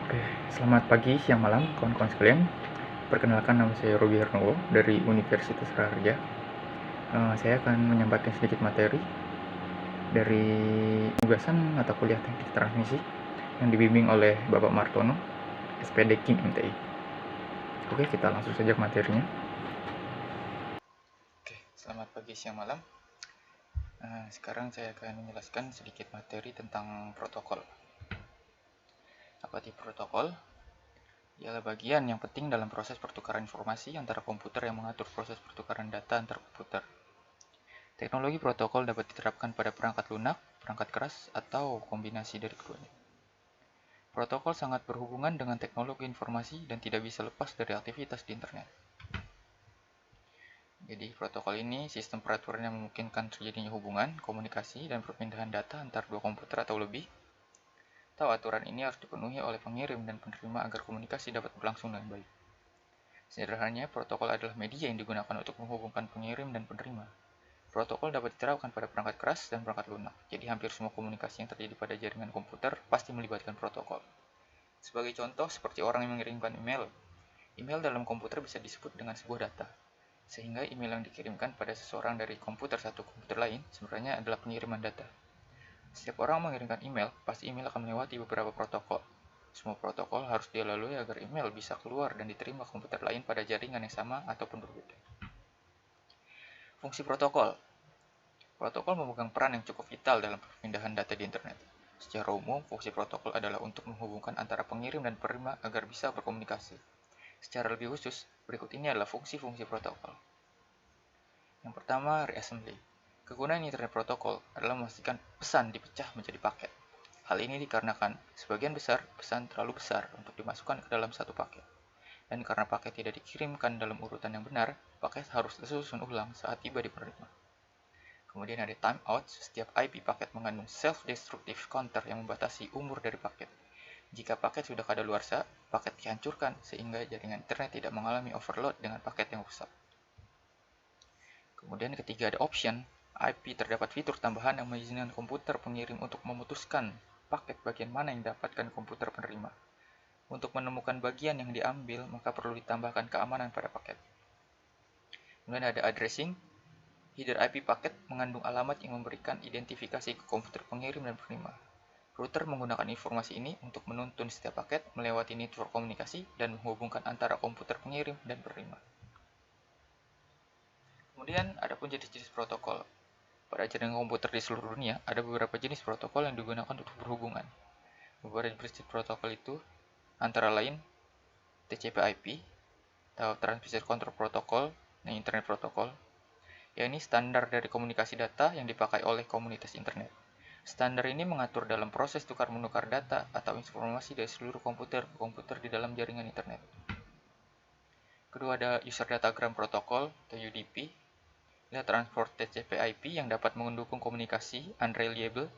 Oke, selamat pagi, siang, malam, kawan-kawan sekalian. Perkenalkan, nama saya Robi Hernowo dari Universitas Raharja. Saya akan menyampaikan sedikit materi dari tugasan atau kuliah teknik transmisi yang dibimbing oleh Bapak Martono, SPD Kim MTI. Oke, kita langsung saja ke materinya. Oke, selamat pagi, siang, malam. Sekarang saya akan menjelaskan sedikit materi tentang protokol. Apa itu protokol? Ialah bagian yang penting dalam proses pertukaran informasi antara komputer yang mengatur proses pertukaran data antar komputer. Teknologi protokol dapat diterapkan pada perangkat lunak, perangkat keras, atau kombinasi dari keduanya. Protokol sangat berhubungan dengan teknologi informasi dan tidak bisa lepas dari aktivitas di internet. Jadi, protokol ini sistem peraturan yang memungkinkan terjadinya hubungan, komunikasi, dan perpindahan data antar dua komputer atau lebih. Atau aturan ini harus dipenuhi oleh pengirim dan penerima agar komunikasi dapat berlangsung dengan baik. Sederhananya, protokol adalah media yang digunakan untuk menghubungkan pengirim dan penerima. Protokol dapat diterapkan pada perangkat keras dan perangkat lunak, jadi hampir semua komunikasi yang terjadi pada jaringan komputer pasti melibatkan protokol. Sebagai contoh, seperti orang yang mengirimkan email. Email dalam komputer bisa disebut dengan sebuah data, sehingga email yang dikirimkan pada seseorang dari komputer satu ke komputer lain sebenarnya adalah pengiriman data. Setiap orang mengirimkan email, pasti email akan melewati beberapa protokol. Semua protokol harus dia lalui agar email bisa keluar dan diterima komputer lain pada jaringan yang sama ataupun berbeda. Fungsi protokol. Protokol memegang peran yang cukup vital dalam perpindahan data di internet. Secara umum, fungsi protokol adalah untuk menghubungkan antara pengirim dan penerima agar bisa berkomunikasi. Secara lebih khusus, berikut ini adalah fungsi-fungsi protokol. Yang pertama, reassembly. Kegunaan internet protokol adalah memastikan pesan dipecah menjadi paket. Hal ini dikarenakan sebagian besar pesan terlalu besar untuk dimasukkan ke dalam satu paket. Dan karena paket tidak dikirimkan dalam urutan yang benar, paket harus disusun ulang saat tiba di penerima. Kemudian ada timeout, setiap IP paket mengandung self-destructive counter yang membatasi umur dari paket. Jika paket sudah kadaluarsa, paket dihancurkan sehingga jaringan internet tidak mengalami overload dengan paket yang rusak. Kemudian ketiga ada option, IP terdapat fitur tambahan yang mengizinkan komputer pengirim untuk memutuskan paket bagian mana yang didapatkan komputer penerima. Untuk menemukan bagian yang diambil, maka perlu ditambahkan keamanan pada paket. Kemudian ada addressing, header IP paket mengandung alamat yang memberikan identifikasi ke komputer pengirim dan penerima. Router menggunakan informasi ini untuk menuntun setiap paket melewati network komunikasi dan menghubungkan antara komputer pengirim dan penerima. Kemudian, ada pun jenis-jenis protokol. Pada jaringan komputer di seluruh dunia, ada beberapa jenis protokol yang digunakan untuk berhubungan. Beberapa jenis protokol itu antara lain TCP/IP atau Transmission Control Protocol dan Internet Protocol. Ini standar dari komunikasi data yang dipakai oleh komunitas internet. Standar ini mengatur dalam proses tukar-menukar data atau informasi dari seluruh komputer ke komputer di dalam jaringan internet. Kedua ada User Datagram Protocol atau UDP. Ini transport TCP/IP yang dapat mendukung komunikasi unreliable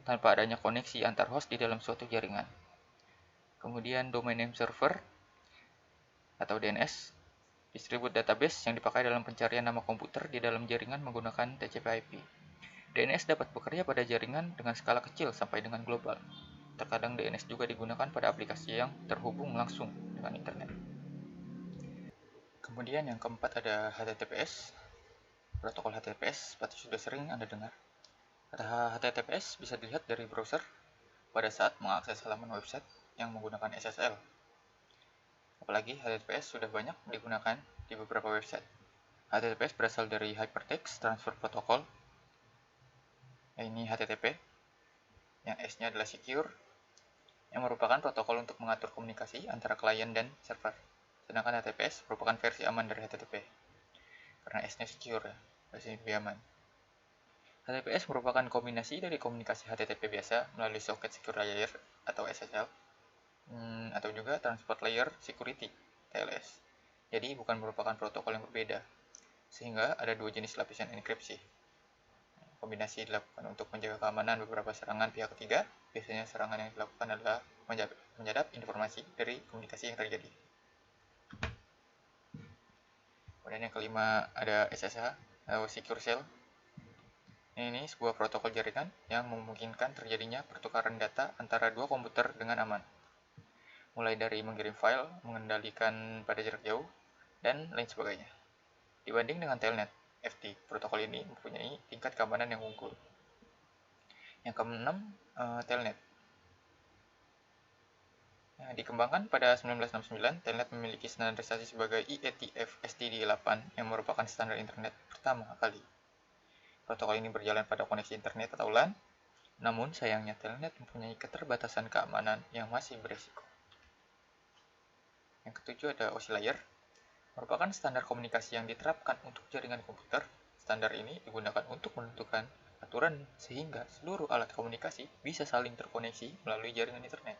tanpa adanya koneksi antar host di dalam suatu jaringan. Kemudian Domain Name Server atau DNS. Distribute database yang dipakai dalam pencarian nama komputer di dalam jaringan menggunakan TCP/IP. DNS dapat bekerja pada jaringan dengan skala kecil sampai dengan global. Terkadang DNS juga digunakan pada aplikasi yang terhubung langsung dengan internet. Kemudian yang keempat ada HTTPS. Protokol HTTPS pasti sudah sering Anda dengar. HTTPS bisa dilihat dari browser pada saat mengakses halaman website yang menggunakan SSL. Apalagi HTTPS sudah banyak digunakan di beberapa website. HTTPS berasal dari Hypertext Transfer Protocol. Ini HTTP, yang S-nya adalah secure, yang merupakan protokol untuk mengatur komunikasi antara klien dan server. Sedangkan HTTPS merupakan versi aman dari HTTP, karena S-nya secure, versi lebih aman. HTTPS merupakan kombinasi dari komunikasi HTTP biasa melalui Socket Secure Layer atau SSL, atau juga Transport Layer Security TLS. Jadi bukan merupakan protokol yang berbeda, sehingga ada dua jenis lapisan enkripsi. Kombinasi dilakukan untuk menjaga keamanan beberapa serangan pihak ketiga. Biasanya serangan yang dilakukan adalah menyadap informasi dari komunikasi yang terjadi. Kemudian yang kelima ada SSH atau Secure Shell. Ini sebuah protokol jaringan yang memungkinkan terjadinya pertukaran data antara dua komputer dengan aman. mulai dari mengirim file, mengendalikan pada jarak jauh, dan lain sebagainya. Dibanding dengan Telnet, FT, protokol ini mempunyai tingkat keamanan yang unggul. Yang keenam, Telnet. Dikembangkan pada 1969, Telnet memiliki standarisasi sebagai IETF STD8 yang merupakan standar internet pertama kali. Protokol ini berjalan pada koneksi internet atau LAN, namun sayangnya Telnet mempunyai keterbatasan keamanan yang masih beresiko. Yang ketujuh ada OSI layer, merupakan standar komunikasi yang diterapkan untuk jaringan komputer. Standar ini digunakan untuk menentukan aturan sehingga seluruh alat komunikasi bisa saling terkoneksi melalui jaringan internet.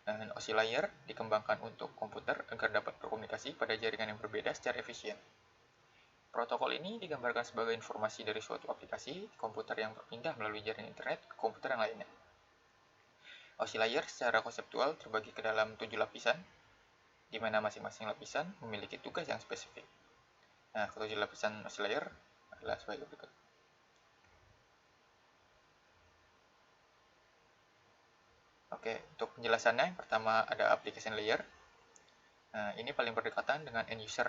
Dan OSI layer dikembangkan untuk komputer agar dapat berkomunikasi pada jaringan yang berbeda secara efisien. Protokol ini digambarkan sebagai informasi dari suatu aplikasi komputer yang berpindah melalui jaringan internet ke komputer yang lainnya. OSI layer secara konseptual terbagi ke dalam 7 lapisan, di mana masing-masing lapisan memiliki tugas yang spesifik. Nah, ketujuh lapisan OSI layer adalah sebagai berikut. Oke, untuk penjelasannya, yang pertama ada application layer. Nah, ini paling berdekatan dengan end user.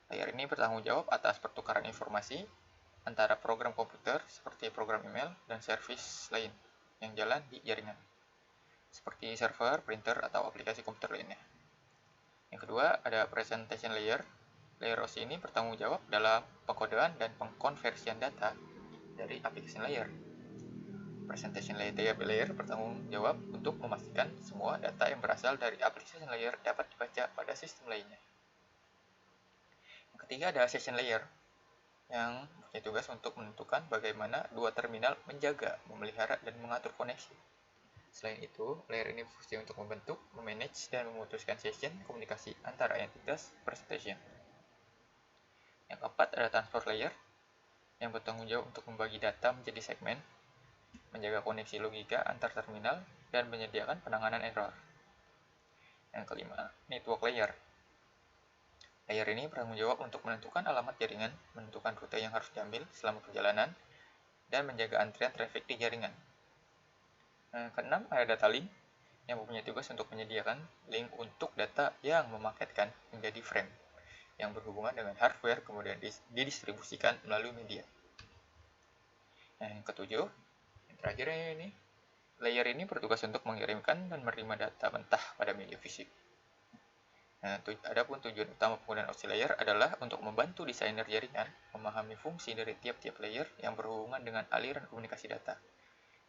Layer ini bertanggung jawab atas pertukaran informasi antara program komputer seperti program email dan service lain yang jalan di jaringan, seperti server, printer, atau aplikasi komputer lainnya. Yang kedua, ada presentation layer. Layer OSI ini bertanggung jawab dalam pengkodean dan pengkonversian data dari application layer. Presentation layer bertanggung jawab untuk memastikan semua data yang berasal dari application layer dapat dibaca pada sistem lainnya. Yang ketiga ada session layer, yang punya tugas untuk menentukan bagaimana dua terminal menjaga, memelihara, dan mengatur koneksi. Selain itu, layer ini berfungsi untuk membentuk, memanage, dan memutuskan session komunikasi antara entitas presentation. Yang keempat ada transport layer, yang bertanggung jawab untuk membagi data menjadi segmen, menjaga koneksi logika antar terminal, dan menyediakan penanganan error. Yang kelima, network layer. Layer ini bertanggung jawab untuk menentukan alamat jaringan, menentukan rute yang harus diambil selama perjalanan, dan menjaga antrian traffic di jaringan. Yang keenam, ada data link, yang mempunyai tugas untuk menyediakan link untuk data yang memaketkan menjadi frame, yang berhubungan dengan hardware, kemudian didistribusikan melalui media. Yang ketujuh, terakhir ini, layer ini bertugas untuk mengirimkan dan menerima data mentah pada media fisik. Nah, adapun tujuan utama penggunaan OSI layer adalah untuk membantu desainer jaringan memahami fungsi dari tiap-tiap layer yang berhubungan dengan aliran komunikasi data,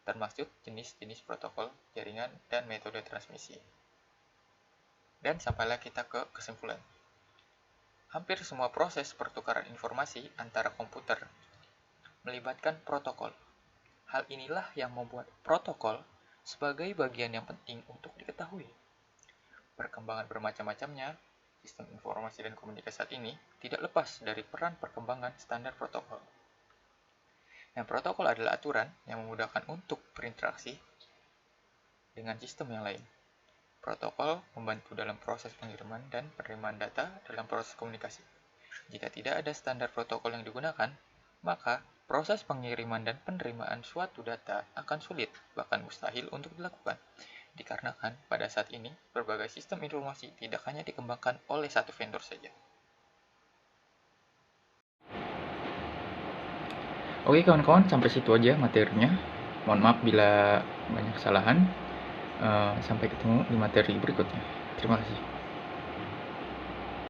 termasuk jenis-jenis protokol, jaringan, dan metode transmisi. Dan sampailah kita ke kesimpulan. Hampir semua proses pertukaran informasi antara komputer melibatkan protokol. Hal inilah yang membuat protokol sebagai bagian yang penting untuk diketahui. Perkembangan bermacam-macamnya, sistem informasi dan komunikasi saat ini tidak lepas dari peran perkembangan standar protokol. Nah, protokol adalah aturan yang memudahkan untuk berinteraksi dengan sistem yang lain. Protokol membantu dalam proses pengiriman dan penerimaan data dalam proses komunikasi. Jika tidak ada standar protokol yang digunakan, maka proses pengiriman dan penerimaan suatu data akan sulit, bahkan mustahil untuk dilakukan. Dikarenakan pada saat ini, berbagai sistem informasi tidak hanya dikembangkan oleh satu vendor saja. Oke kawan-kawan, sampai situ aja materinya. Mohon maaf bila banyak kesalahan. Sampai ketemu di materi berikutnya. Terima kasih.